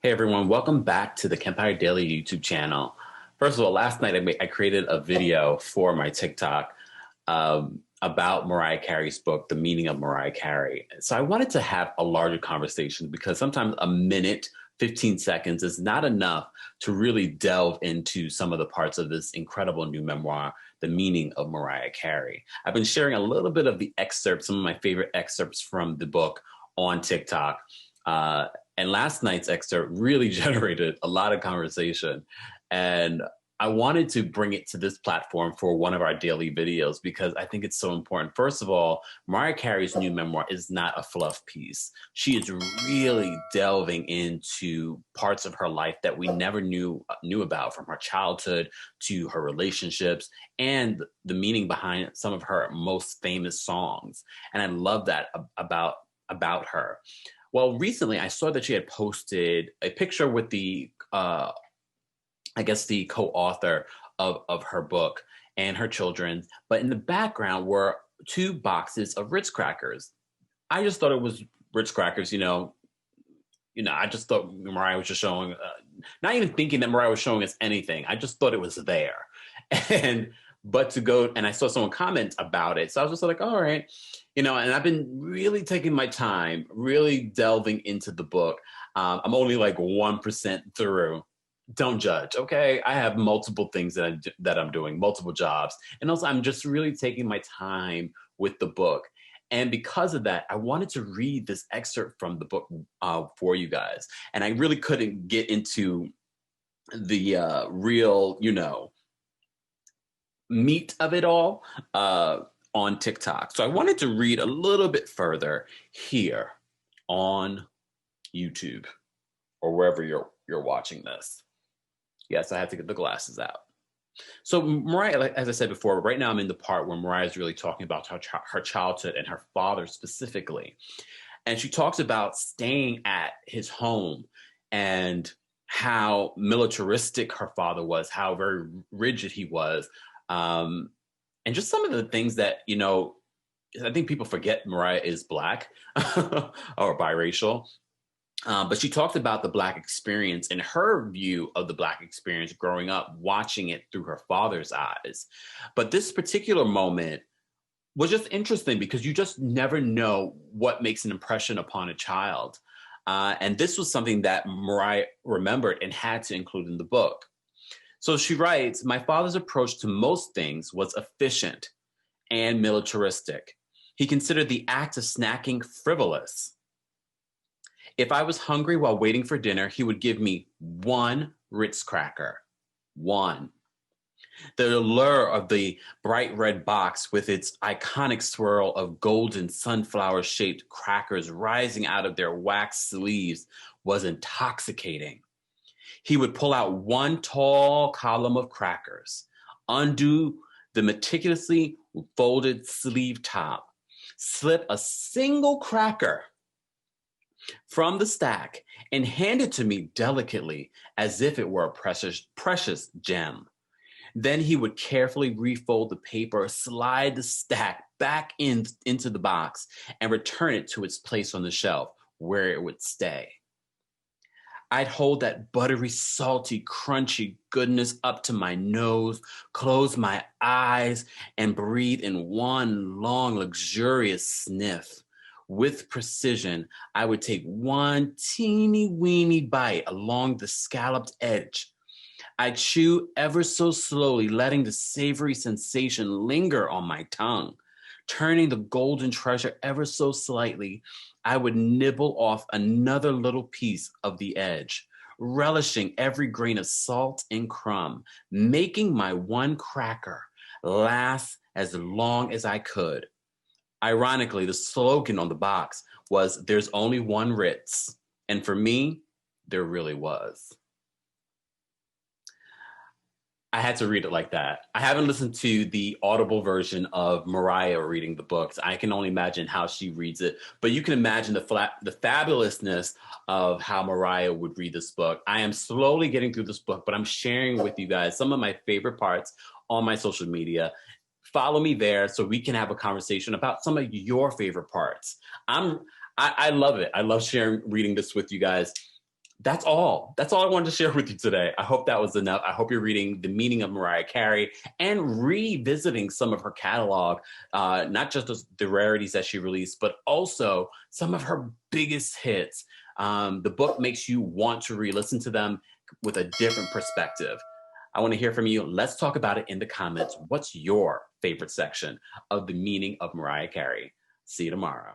Hey everyone, welcome back to the Kempire Daily YouTube channel. First of all, last night I created a video for my TikTok about Mariah Carey's book, The Meaning of Mariah Carey. So I wanted to have a larger conversation because sometimes a minute, 15 seconds is not enough to really delve into some of the parts of this incredible new memoir, The Meaning of Mariah Carey. I've been sharing a little bit of the excerpts, some of my favorite excerpts from the book on TikTok. And last night's excerpt really generated a lot of conversation. And I wanted to bring it to this platform for one of our daily videos because I think it's so important. First of all, Mariah Carey's new memoir is not a fluff piece. She is really delving into parts of her life that we never knew about, from her childhood to her relationships and the meaning behind some of her most famous songs. And I love that about her. Well, recently I saw that she had posted a picture with the the co-author of her book and her children, but in the background were two boxes of Ritz crackers. I just thought it was Ritz crackers, I just thought Mariah was just showing, not even thinking that Mariah was showing us anything. I just thought it was there. But to go, and I saw someone comment about it. So I was just like, all right, and I've been really taking my time, really delving into the book. I'm only like 1% through. Don't judge, okay? I have multiple things that I'm doing, multiple jobs. And also I'm just really taking my time with the book. And because of that, I wanted to read this excerpt from the book for you guys. And I really couldn't get into the real, meat of it all on TikTok. So I wanted to read a little bit further here on YouTube or wherever you're watching this. Yes, I have to get the glasses out. So Mariah, as I said before, right now I'm in the part where Mariah is really talking about her childhood and her father specifically. And she talks about staying at his home and how militaristic her father was, how very rigid he was. And just some of the things that, I think people forget Mariah is Black or biracial. But she talked about the Black experience and her view of the Black experience growing up, watching it through her father's eyes. But this particular moment was just interesting because you just never know what makes an impression upon a child. And this was something that Mariah remembered and had to include in the book. So she writes, "My father's approach to most things was efficient and militaristic. He considered the act of snacking frivolous. If I was hungry while waiting for dinner, he would give me one Ritz cracker. One. The allure of the bright red box with its iconic swirl of golden sunflower-shaped crackers rising out of their wax sleeves was intoxicating. He would pull out one tall column of crackers, undo the meticulously folded sleeve top, slip a single cracker from the stack, and hand it to me delicately as if it were a precious gem. Then he would carefully refold the paper, slide the stack back into the box, and return it to its place on the shelf where it would stay. I'd hold that buttery, salty, crunchy goodness up to my nose, close my eyes, and breathe in one long, luxurious sniff. With precision, I would take one teeny weeny bite along the scalloped edge. I'd chew ever so slowly, letting the savory sensation linger on my tongue. Turning the golden treasure ever so slightly, I would nibble off another little piece of the edge, relishing every grain of salt and crumb, making my one cracker last as long as I could. Ironically, the slogan on the box was, 'There's only one Ritz.' And for me, there really was." I had to read it like that. I haven't listened to the audible version of Mariah reading the books. I can only imagine how she reads it, but you can imagine the fabulousness of how Mariah would read this book. I am slowly getting through this book, but I'm sharing with you guys some of my favorite parts on my social media. Follow me there so we can have a conversation about some of your favorite parts. I love it. I love reading this with you guys. That's all. That's all I wanted to share with you today. I hope that was enough. I hope you're reading The Meaning of Mariah Carey and revisiting some of her catalog, not just the rarities that she released, but also some of her biggest hits. The book makes you want to re-listen to them with a different perspective. I want to hear from you. Let's talk about it in the comments. What's your favorite section of The Meaning of Mariah Carey? See you tomorrow.